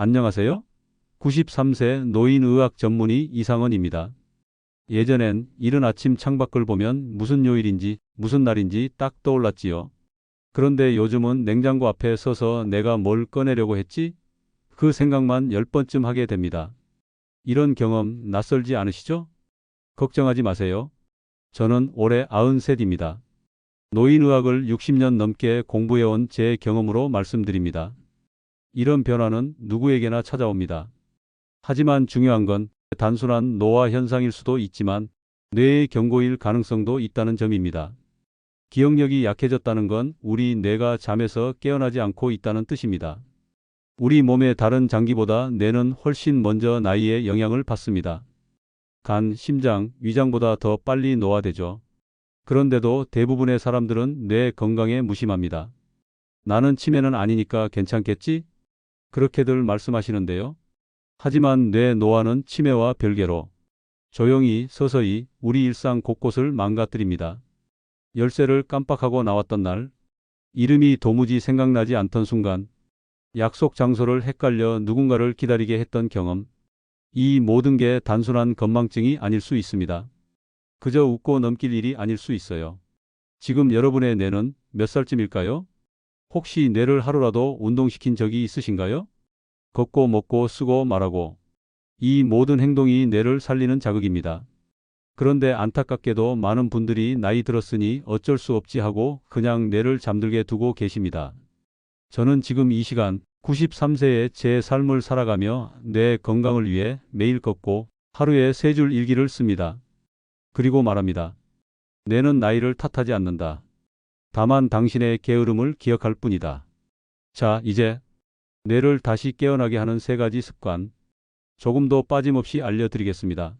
안녕하세요. 93세 노인의학 전문의 이상원입니다. 예전엔 이른 아침 창밖을 보면 무슨 요일인지 무슨 날인지 딱 떠올랐지요. 그런데 요즘은 냉장고 앞에 서서 내가 뭘 꺼내려고 했지? 그 생각만 10번쯤 하게 됩니다. 이런 경험 낯설지 않으시죠? 걱정하지 마세요. 저는 올해 93입니다. 노인의학을 60년 넘게 공부해온 제 경험으로 말씀드립니다. 이런 변화는 누구에게나 찾아옵니다. 하지만 중요한 건 단순한 노화 현상일 수도 있지만 뇌의 경고일 가능성도 있다는 점입니다. 기억력이 약해졌다는 건 우리 뇌가 잠에서 깨어나지 않고 있다는 뜻입니다. 우리 몸의 다른 장기보다 뇌는 훨씬 먼저 나이에 영향을 받습니다. 간, 심장, 위장보다 더 빨리 노화되죠. 그런데도 대부분의 사람들은 뇌 건강에 무심합니다. 나는 치매는 아니니까 괜찮겠지? 그렇게들 말씀하시는데요. 하지만 뇌 노화는 치매와 별개로 조용히 서서히 우리 일상 곳곳을 망가뜨립니다. 열쇠를 깜빡하고 나왔던 날, 이름이 도무지 생각나지 않던 순간, 약속 장소를 헷갈려 누군가를 기다리게 했던 경험, 이 모든 게 단순한 건망증이 아닐 수 있습니다. 그저 웃고 넘길 일이 아닐 수 있어요. 지금 여러분의 뇌는 몇 살쯤일까요? 혹시 뇌를 하루라도 운동시킨 적이 있으신가요? 걷고 먹고 쓰고 말하고 이 모든 행동이 뇌를 살리는 자극입니다. 그런데 안타깝게도 많은 분들이 나이 들었으니 어쩔 수 없지 하고 그냥 뇌를 잠들게 두고 계십니다. 저는 지금 이 시간 93세의 제 삶을 살아가며 뇌 건강을 위해 매일 걷고 하루에 3줄 일기를 씁니다. 그리고 말합니다. 뇌는 나이를 탓하지 않는다. 다만 당신의 게으름을 기억할 뿐이다. 자, 이제 뇌를 다시 깨어나게 하는 3가지 습관, 조금도 빠짐없이 알려드리겠습니다.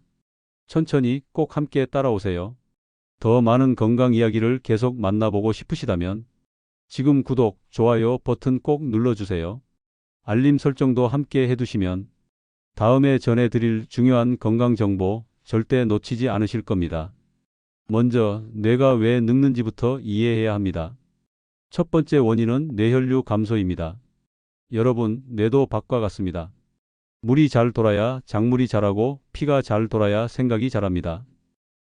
천천히 꼭 함께 따라오세요. 더 많은 건강 이야기를 계속 만나보고 싶으시다면 지금 구독, 좋아요 버튼 꼭 눌러주세요. 알림 설정도 함께 해두시면 다음에 전해드릴 중요한 건강 정보 절대 놓치지 않으실 겁니다. 먼저 뇌가 왜 늙는지부터 이해해야 합니다. 첫 번째 원인은 뇌혈류 감소입니다. 여러분, 뇌도 밖과 같습니다. 물이 잘 돌아야 작물이 자라고 피가 잘 돌아야 생각이 자랍니다.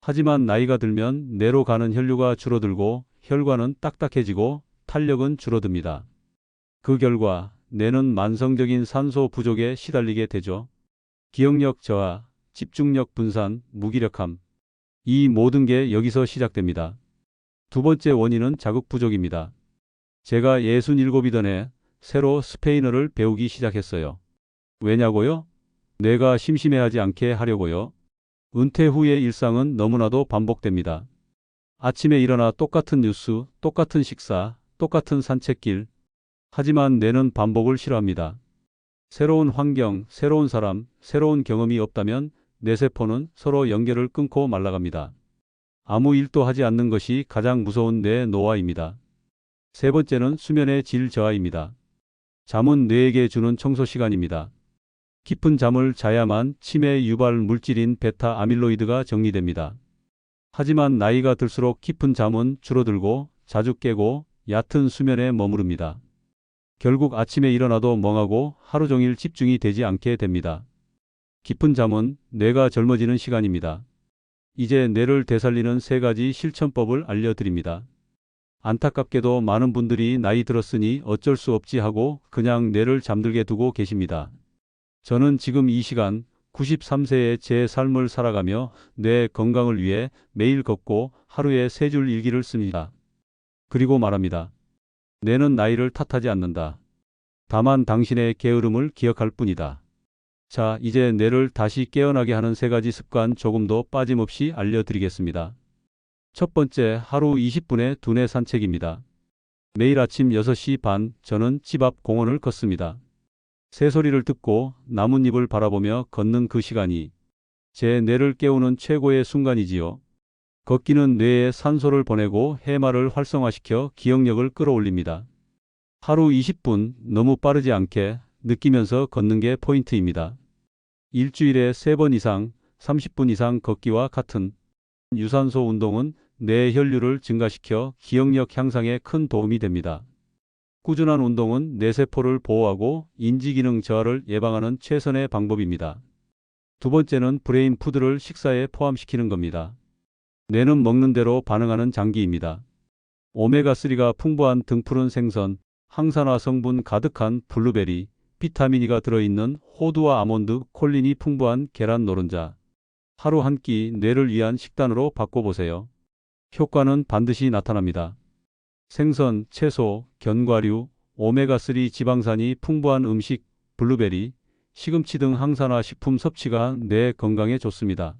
하지만 나이가 들면 뇌로 가는 혈류가 줄어들고 혈관은 딱딱해지고 탄력은 줄어듭니다. 그 결과 뇌는 만성적인 산소 부족에 시달리게 되죠. 기억력 저하, 집중력 분산, 무기력함. 이 모든 게 여기서 시작됩니다. 두 번째 원인은 자극 부족입니다. 제가 67이던 해 새로 스페인어를 배우기 시작했어요. 왜냐고요? 뇌가 심심해하지 않게 하려고요. 은퇴 후의 일상은 너무나도 반복됩니다. 아침에 일어나 똑같은 뉴스, 똑같은 식사, 똑같은 산책길. 하지만 뇌는 반복을 싫어합니다. 새로운 환경, 새로운 사람, 새로운 경험이 없다면 뇌세포는 서로 연결을 끊고 말라갑니다. 아무 일도 하지 않는 것이 가장 무서운 뇌 노화입니다. 세 번째는 수면의 질 저하입니다. 잠은 뇌에게 주는 청소 시간입니다. 깊은 잠을 자야만 치매 유발 물질인 베타 아밀로이드가 정리됩니다. 하지만 나이가 들수록 깊은 잠은 줄어들고 자주 깨고 얕은 수면에 머무릅니다. 결국 아침에 일어나도 멍하고 하루 종일 집중이 되지 않게 됩니다. 깊은 잠은 뇌가 젊어지는 시간입니다. 이제 뇌를 되살리는 3가지 실천법을 알려드립니다. 안타깝게도 많은 분들이 나이 들었으니 어쩔 수 없지 하고 그냥 뇌를 잠들게 두고 계십니다. 저는 지금 이 시간 93세의 제 삶을 살아가며 뇌 건강을 위해 매일 걷고 하루에 3줄 일기를 씁니다. 그리고 말합니다. 뇌는 나이를 탓하지 않는다. 다만 당신의 게으름을 기억할 뿐이다. 자, 이제 뇌를 다시 깨어나게 하는 3가지 습관 조금도 빠짐없이 알려드리겠습니다. 첫 번째, 하루 20분의 두뇌 산책입니다. 매일 아침 6시 반 저는 집 앞 공원을 걷습니다. 새소리를 듣고 나뭇잎을 바라보며 걷는 그 시간이 제 뇌를 깨우는 최고의 순간이지요. 걷기는 뇌에 산소를 보내고 해마를 활성화시켜 기억력을 끌어올립니다. 하루 20분 너무 빠르지 않게 느끼면서 걷는 게 포인트입니다. 일주일에 3번 이상 30분 이상 걷기와 같은 유산소 운동은 뇌 혈류를 증가시켜 기억력 향상에 큰 도움이 됩니다. 꾸준한 운동은 뇌세포를 보호하고 인지기능 저하를 예방하는 최선의 방법입니다. 두 번째는 브레인 푸드를 식사에 포함시키는 겁니다. 뇌는 먹는 대로 반응하는 장기입니다. 오메가3가 풍부한 등푸른 생선, 항산화 성분 가득한 블루베리, 비타민 E가 들어있는 호두와 아몬드, 콜린이 풍부한 계란 노른자. 하루 한 끼 뇌를 위한 식단으로 바꿔보세요. 효과는 반드시 나타납니다. 생선, 채소, 견과류, 오메가3 지방산이 풍부한 음식, 블루베리, 시금치 등 항산화 식품 섭취가 뇌 건강에 좋습니다.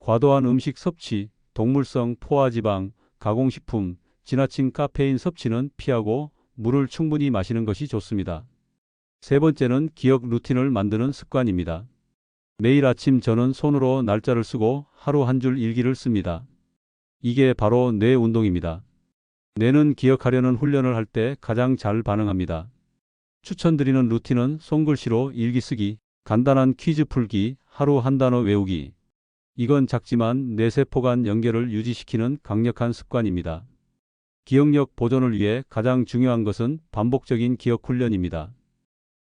과도한 음식 섭취, 동물성 포화지방, 가공식품, 지나친 카페인 섭취는 피하고 물을 충분히 마시는 것이 좋습니다. 세 번째는 기억 루틴을 만드는 습관입니다. 매일 아침 저는 손으로 날짜를 쓰고 하루 한 줄 일기를 씁니다. 이게 바로 뇌 운동입니다. 뇌는 기억하려는 훈련을 할 때 가장 잘 반응합니다. 추천드리는 루틴은 손글씨로 일기 쓰기, 간단한 퀴즈 풀기, 하루 한 단어 외우기. 이건 작지만 뇌세포 간 연결을 유지시키는 강력한 습관입니다. 기억력 보존을 위해 가장 중요한 것은 반복적인 기억 훈련입니다.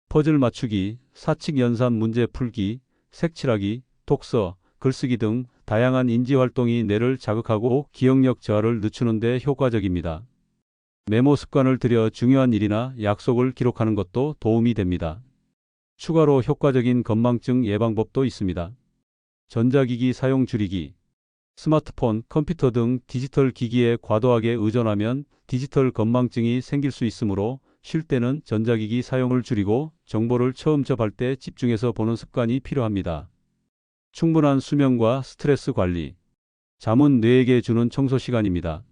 퍼즐 맞추기, 사칙 연산 문제 풀기, 색칠하기, 독서, 글쓰기 등 다양한 인지활동이 뇌를 자극하고 기억력 저하를 늦추는 데 효과적입니다. 메모 습관을 들여 중요한 일이나 약속을 기록하는 것도 도움이 됩니다. 추가로 효과적인 건망증 예방법도 있습니다. 전자기기 사용 줄이기. 스마트폰, 컴퓨터 등 디지털 기기에 과도하게 의존하면 디지털 건망증이 생길 수 있으므로 쉴 때는 전자기기 사용을 줄이고 정보를 처음 접할 때 집중해서 보는 습관이 필요합니다. 충분한 수면과 스트레스 관리. 잠은 뇌에게 주는 청소 시간입니다.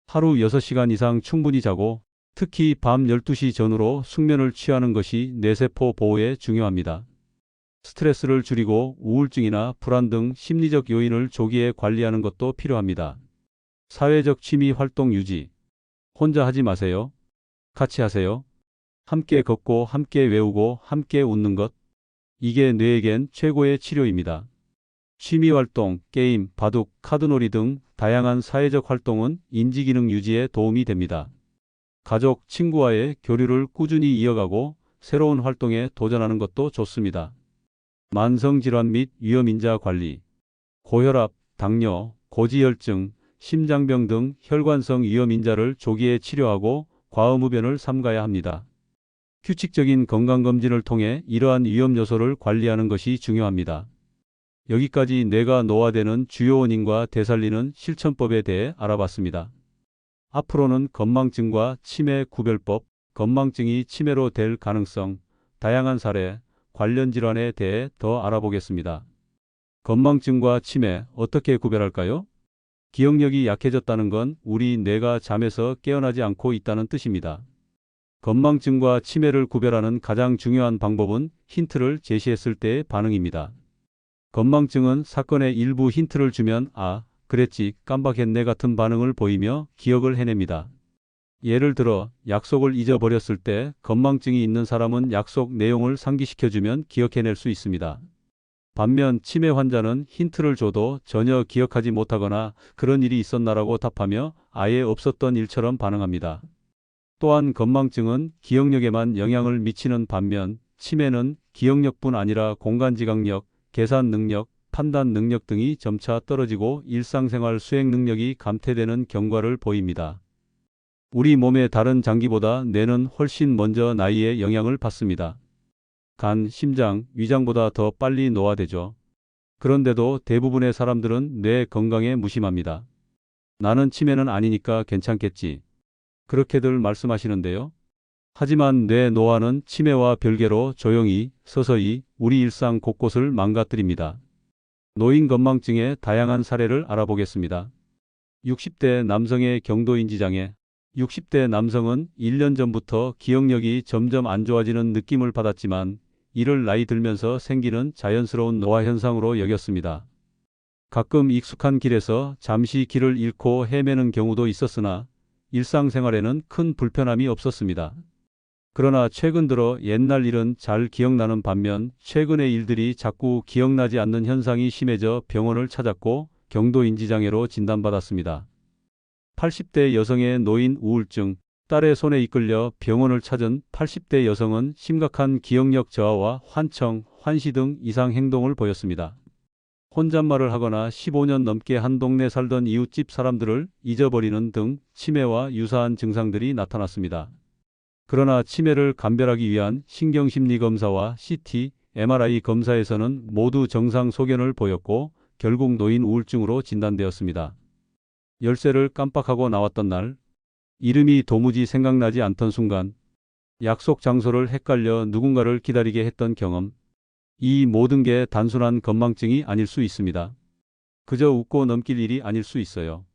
하루 6시간 이상 충분히 자고 특히 밤 12시 전후로 숙면을 취하는 것이 뇌세포 보호에 중요합니다. 스트레스를 줄이고 우울증이나 불안 등 심리적 요인을 조기에 관리하는 것도 필요합니다. 사회적 취미 활동 유지. 혼자 하지 마세요. 같이 하세요. 함께 걷고 함께 외우고 함께 웃는 것. 이게 뇌에겐 최고의 치료입니다. 취미 활동, 게임, 바둑, 카드놀이 등 다양한 사회적 활동은 인지기능 유지에 도움이 됩니다. 가족, 친구와의 교류를 꾸준히 이어가고 새로운 활동에 도전하는 것도 좋습니다. 만성질환 및 위험인자 관리. 고혈압, 당뇨, 고지혈증, 심장병 등 혈관성 위험인자를 조기에 치료하고 과음흡연을 삼가야 합니다. 규칙적인 건강검진을 통해 이러한 위험 요소를 관리하는 것이 중요합니다. 여기까지 뇌가 노화되는 주요 원인과 되살리는 실천법에 대해 알아봤습니다. 앞으로는 건망증과 치매 구별법, 건망증이 치매로 될 가능성, 다양한 사례, 관련 질환에 대해 더 알아보겠습니다. 건망증과 치매 어떻게 구별할까요? 기억력이 약해졌다는 건 우리 뇌가 잠에서 깨어나지 않고 있다는 뜻입니다. 건망증과 치매를 구별하는 가장 중요한 방법은 힌트를 제시했을 때의 반응입니다. 건망증은 사건의 일부 힌트를 주면 아, 그랬지, 깜빡했네 같은 반응을 보이며 기억을 해냅니다. 예를 들어 약속을 잊어버렸을 때 건망증이 있는 사람은 약속 내용을 상기시켜주면 기억해낼 수 있습니다. 반면 치매 환자는 힌트를 줘도 전혀 기억하지 못하거나 그런 일이 있었나라고 답하며 아예 없었던 일처럼 반응합니다. 또한 건망증은 기억력에만 영향을 미치는 반면 치매는 기억력뿐 아니라 공간지각력, 계산 능력, 판단 능력 등이 점차 떨어지고 일상생활 수행 능력이 감퇴되는 경과를 보입니다. 우리 몸의 다른 장기보다 뇌는 훨씬 먼저 나이에 영향을 받습니다. 간, 심장, 위장보다 더 빨리 노화되죠. 그런데도 대부분의 사람들은 뇌 건강에 무심합니다. 나는 치매는 아니니까 괜찮겠지. 그렇게들 말씀하시는데요. 하지만 뇌 노화는 치매와 별개로 조용히, 서서히 우리 일상 곳곳을 망가뜨립니다. 노인 건망증의 다양한 사례를 알아보겠습니다. 60대 남성의 경도인지장애. 60대 남성은 1년 전부터 기억력이 점점 안 좋아지는 느낌을 받았지만 이를 나이 들면서 생기는 자연스러운 노화 현상으로 여겼습니다. 가끔 익숙한 길에서 잠시 길을 잃고 헤매는 경우도 있었으나 일상생활에는 큰 불편함이 없었습니다. 그러나 최근 들어 옛날 일은 잘 기억나는 반면 최근의 일들이 자꾸 기억나지 않는 현상이 심해져 병원을 찾았고 경도인지장애로 진단받았습니다. 80대 여성의 노인 우울증. 딸의 손에 이끌려 병원을 찾은 80대 여성은 심각한 기억력 저하와 환청, 환시 등 이상 행동을 보였습니다. 혼잣말을 하거나 15년 넘게 한 동네 살던 이웃집 사람들을 잊어버리는 등 치매와 유사한 증상들이 나타났습니다. 그러나 치매를 감별하기 위한 신경심리검사와 CT, MRI 검사에서는 모두 정상 소견을 보였고 결국 노인 우울증으로 진단되었습니다. 열쇠를 깜빡하고 나왔던 날, 이름이 도무지 생각나지 않던 순간, 약속 장소를 헷갈려 누군가를 기다리게 했던 경험, 이 모든 게 단순한 건망증이 아닐 수 있습니다. 그저 웃고 넘길 일이 아닐 수 있어요.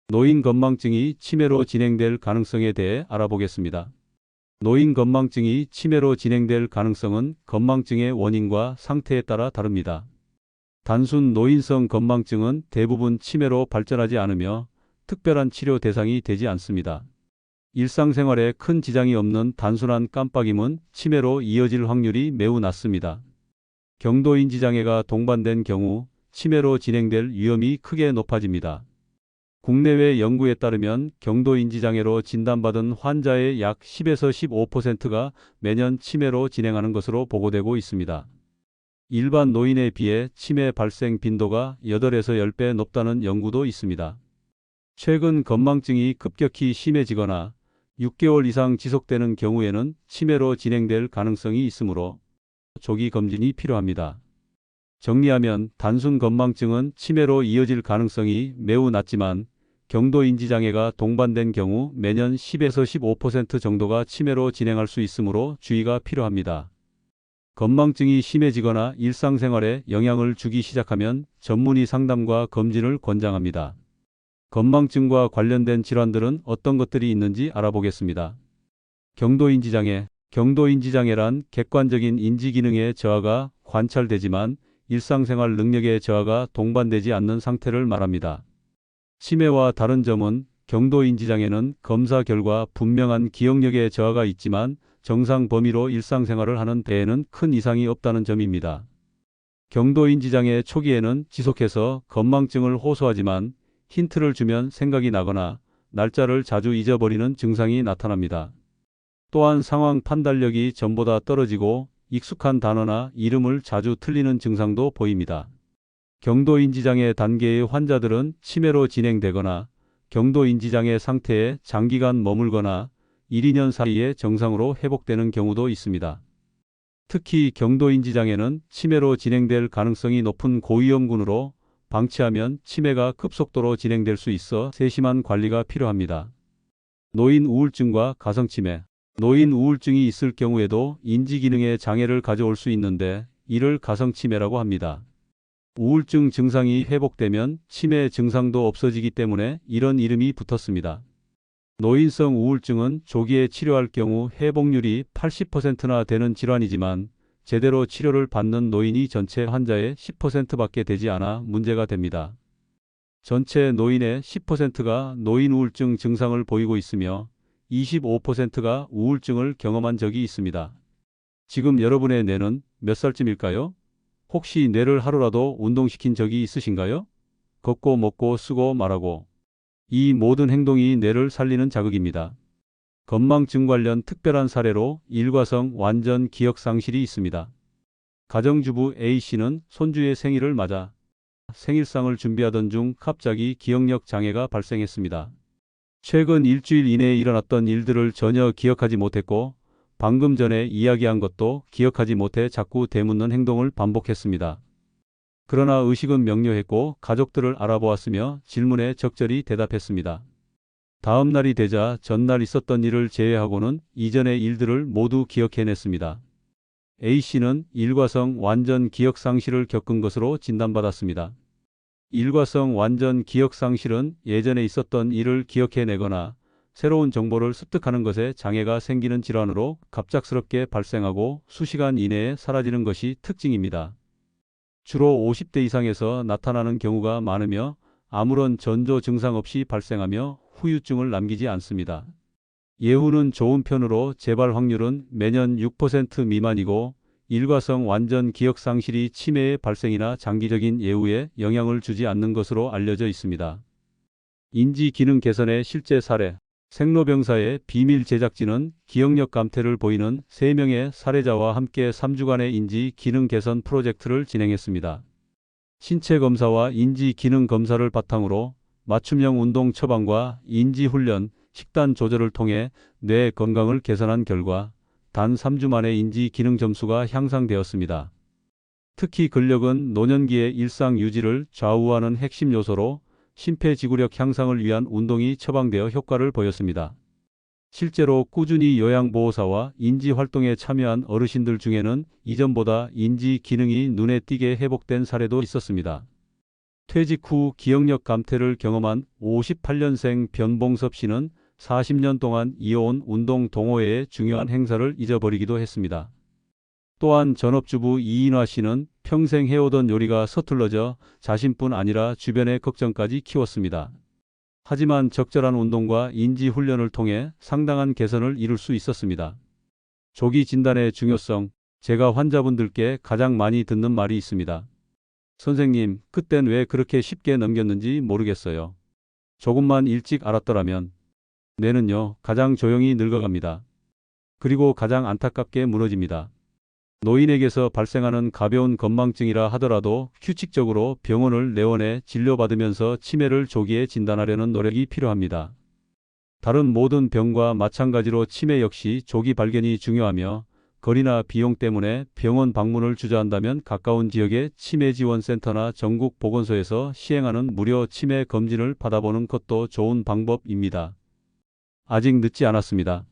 노인 건망증이 치매로 진행될 가능성에 대해 알아보겠습니다. 노인 건망증이 치매로 진행될 가능성은 건망증의 원인과 상태에 따라 다릅니다. 단순 노인성 건망증은 대부분 치매로 발전하지 않으며 특별한 치료 대상이 되지 않습니다. 일상생활에 큰 지장이 없는 단순한 깜빡임은 치매로 이어질 확률이 매우 낮습니다. 경도인지 장애가 동반된 경우 치매로 진행될 위험이 크게 높아집니다. 국내외 연구에 따르면 경도인지 장애로 진단받은 환자의 약 10에서 15%가 매년 치매로 진행하는 것으로 보고되고 있습니다. 일반 노인에 비해 치매 발생 빈도가 8에서 10배 높다는 연구도 있습니다. 최근 건망증이 급격히 심해지거나 6개월 이상 지속되는 경우에는 치매로 진행될 가능성이 있으므로 조기 검진이 필요합니다. 정리하면 단순 건망증은 치매로 이어질 가능성이 매우 낮지만 경도인지 장애가 동반된 경우 매년 10에서 15% 정도가 치매로 진행할 수 있으므로 주의가 필요합니다. 건망증이 심해지거나 일상생활에 영향을 주기 시작하면 전문의 상담과 검진을 권장합니다. 건망증과 관련된 질환들은 어떤 것들이 있는지 알아보겠습니다. 경도인지 장애. 경도인지 장애란 객관적인 인지 기능의 저하가 관찰되지만 일상생활 능력의 저하가 동반되지 않는 상태를 말합니다. 치매와 다른 점은 경도인지 장애는 검사 결과 분명한 기억력의 저하가 있지만 정상 범위로 일상생활을 하는 데에는 큰 이상이 없다는 점입니다. 경도인지 장애 초기에는 지속해서 건망증을 호소하지만 힌트를 주면 생각이 나거나 날짜를 자주 잊어버리는 증상이 나타납니다. 또한 상황 판단력이 전보다 떨어지고 익숙한 단어나 이름을 자주 틀리는 증상도 보입니다. 경도인지장애 단계의 환자들은 치매로 진행되거나 경도인지장애 상태에 장기간 머물거나 1, 2년 사이에 정상으로 회복되는 경우도 있습니다. 특히 경도인지장애는 치매로 진행될 가능성이 높은 고위험군으로 방치하면 치매가 급속도로 진행될 수 있어 세심한 관리가 필요합니다. 노인 우울증과 가성치매. 노인 우울증이 있을 경우에도 인지기능에 장애를 가져올 수 있는데 이를 가성치매라고 합니다. 우울증 증상이 회복되면 치매 증상도 없어지기 때문에 이런 이름이 붙었습니다. 노인성 우울증은 조기에 치료할 경우 회복률이 80%나 되는 질환이지만 제대로 치료를 받는 노인이 전체 환자의 10%밖에 되지 않아 문제가 됩니다. 전체 노인의 10%가 노인 우울증 증상을 보이고 있으며 25%가 우울증을 경험한 적이 있습니다. 지금 여러분의 뇌는 몇 살쯤일까요? 혹시 뇌를 하루라도 운동시킨 적이 있으신가요? 걷고 먹고 쓰고 말하고. 이 모든 행동이 뇌를 살리는 자극입니다. 건망증 관련 특별한 사례로 일과성 완전 기억 상실이 있습니다. 가정주부 A씨는 손주의 생일을 맞아 생일상을 준비하던 중 갑자기 기억력 장애가 발생했습니다. 최근 일주일 이내에 일어났던 일들을 전혀 기억하지 못했고 방금 전에 이야기한 것도 기억하지 못해 자꾸 되묻는 행동을 반복했습니다. 그러나 의식은 명료했고 가족들을 알아보았으며 질문에 적절히 대답했습니다. 다음 날이 되자 전날 있었던 일을 제외하고는 이전의 일들을 모두 기억해냈습니다. A씨는 일과성 완전 기억 상실을 겪은 것으로 진단받았습니다. 일과성 완전 기억 상실은 예전에 있었던 일을 기억해내거나 새로운 정보를 습득하는 것에 장애가 생기는 질환으로 갑작스럽게 발생하고 수시간 이내에 사라지는 것이 특징입니다. 주로 50대 이상에서 나타나는 경우가 많으며 아무런 전조 증상 없이 발생하며 후유증을 남기지 않습니다. 예후는 좋은 편으로 재발 확률은 매년 6% 미만이고 일과성 완전 기억 상실이 치매의 발생이나 장기적인 예후에 영향을 주지 않는 것으로 알려져 있습니다. 인지 기능 개선의 실제 사례. 생로병사의 비밀 제작진은 기억력 감퇴를 보이는 3명의 사례자와 함께 3주간의 인지 기능 개선 프로젝트를 진행했습니다. 신체 검사와 인지 기능 검사를 바탕으로 맞춤형 운동 처방과 인지 훈련, 식단 조절을 통해 뇌 건강을 개선한 결과 단 3주 만에 인지 기능 점수가 향상되었습니다. 특히 근력은 노년기의 일상 유지를 좌우하는 핵심 요소로 심폐지구력 향상을 위한 운동이 처방되어 효과를 보였습니다. 실제로 꾸준히 요양보호사와 인지활동에 참여한 어르신들 중에는 이전보다 인지 기능이 눈에 띄게 회복된 사례도 있었습니다. 퇴직 후 기억력 감퇴를 경험한 58년생 변봉섭 씨는 40년 동안 이어온 운동 동호회의 중요한 행사를 잊어버리기도 했습니다. 또한 전업주부 이인화 씨는 평생 해오던 요리가 서툴러져 자신뿐 아니라 주변의 걱정까지 키웠습니다. 하지만 적절한 운동과 인지 훈련을 통해 상당한 개선을 이룰 수 있었습니다. 조기 진단의 중요성, 제가 환자분들께 가장 많이 듣는 말이 있습니다. 선생님, 그땐 왜 그렇게 쉽게 넘겼는지 모르겠어요. 조금만 일찍 알았더라면. 뇌는요, 가장 조용히 늙어갑니다. 그리고 가장 안타깝게 무너집니다. 노인에게서 발생하는 가벼운 건망증이라 하더라도 규칙적으로 병원을 내원해 진료받으면서 치매를 조기에 진단하려는 노력이 필요합니다. 다른 모든 병과 마찬가지로 치매 역시 조기 발견이 중요하며 거리나 비용 때문에 병원 방문을 주저한다면 가까운 지역의 치매지원센터나 전국 보건소에서 시행하는 무료 치매 검진을 받아보는 것도 좋은 방법입니다. 아직 늦지 않았습니다.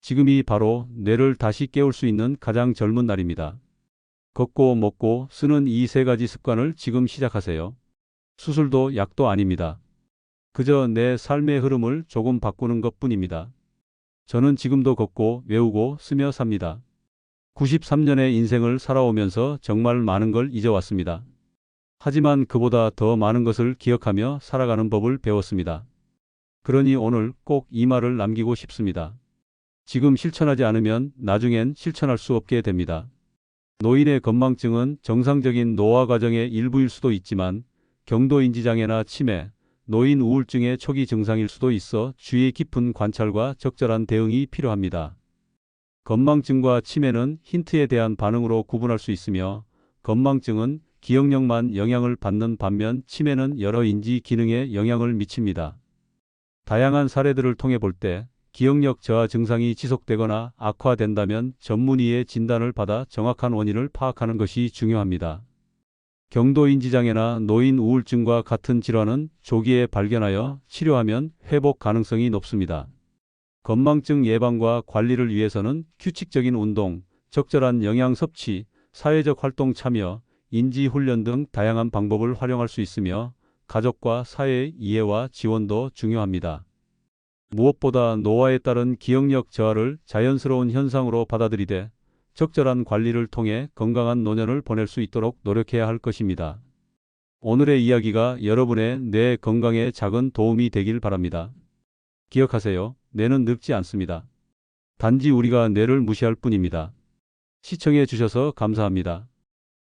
지금이 바로 뇌를 다시 깨울 수 있는 가장 젊은 날입니다. 걷고 먹고 쓰는 이 3가지 습관을 지금 시작하세요. 수술도 약도 아닙니다. 그저 내 삶의 흐름을 조금 바꾸는 것뿐입니다. 저는 지금도 걷고 외우고 쓰며 삽니다. 93년의 인생을 살아오면서 정말 많은 걸 잊어왔습니다. 하지만 그보다 더 많은 것을 기억하며 살아가는 법을 배웠습니다. 그러니 오늘 꼭 이 말을 남기고 싶습니다. 지금 실천하지 않으면 나중엔 실천할 수 없게 됩니다. 노인의 건망증은 정상적인 노화 과정의 일부일 수도 있지만 경도인지장애나 치매, 노인 우울증의 초기 증상일 수도 있어 주의 깊은 관찰과 적절한 대응이 필요합니다. 건망증과 치매는 힌트에 대한 반응으로 구분할 수 있으며 건망증은 기억력만 영향을 받는 반면 치매는 여러 인지 기능에 영향을 미칩니다. 다양한 사례들을 통해 볼 때 기억력 저하 증상이 지속되거나 악화된다면 전문의의 진단을 받아 정확한 원인을 파악하는 것이 중요합니다. 경도인지장애나 노인 우울증과 같은 질환은 조기에 발견하여 치료하면 회복 가능성이 높습니다. 건망증 예방과 관리를 위해서는 규칙적인 운동, 적절한 영양 섭취, 사회적 활동 참여, 인지 훈련 등 다양한 방법을 활용할 수 있으며 가족과 사회의 이해와 지원도 중요합니다. 무엇보다 노화에 따른 기억력 저하를 자연스러운 현상으로 받아들이되 적절한 관리를 통해 건강한 노년을 보낼 수 있도록 노력해야 할 것입니다. 오늘의 이야기가 여러분의 뇌 건강에 작은 도움이 되길 바랍니다. 기억하세요. 뇌는 늙지 않습니다. 단지 우리가 뇌를 무시할 뿐입니다. 시청해 주셔서 감사합니다.